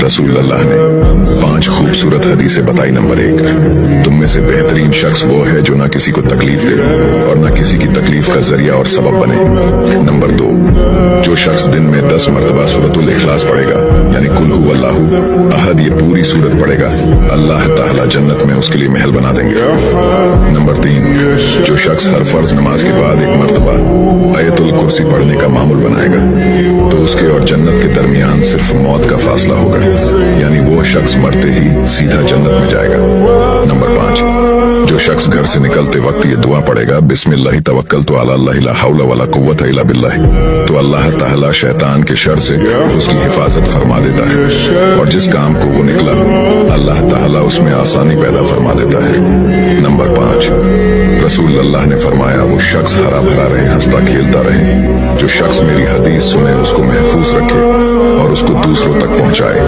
रसूल अल्लाह ने 5 खूबसूरत हदीसें बताई। नंबर 1, तुम में से बेहतरीन शख्स वो है जो ना किसी को तकलीफ दे और ना किसी की तकलीफ का जरिया और सबब बने। नंबर 2, जो शख्स दिन में 10 मरतबा सूरतुल इखलास पढ़ेगा, यानी कुल हु अल्लाहु अहद, ये पूरी सूरत पढ़ेगा, अल्लाह ताला जन्नत में उसके लिए महल बना देंगे। नंबर 3, जो शख्स हर फर्ज नमाज के बाद 1 मरतबा आयतुल कुर्सी पढ़ने का मामूल बनाएगा, तो उसके और जन्नत के दरमियान सिर्फ मौत का फासला होगा, यानी वो शख्स मरते ही सीधा जन्नत में जाएगा। नंबर 5, जो शख्स घर से निकलते वक्त ये दुआ पढ़ेगा, बिस्मिल्लाहि तवक्कलतु अला अल्लाह ला हौला वला कुव्वता इल्ला बिल्लाह, तो अल्लाह ताला शैतान के शर से उसकी हिफाजत फरमा देता है और जिस काम को वो निकला अल्लाह ताला उसमें आसानी पैदा फरमा देता है। नंबर 5, रसूल अल्लाह ने फरमाया, वो शख्स हरा भरा रहे, हंसता खेलता रहे। जो शख्स मेरी हदीस सुने, उसको महफूज रखे और उसको दूसरों तक पहुंचाए।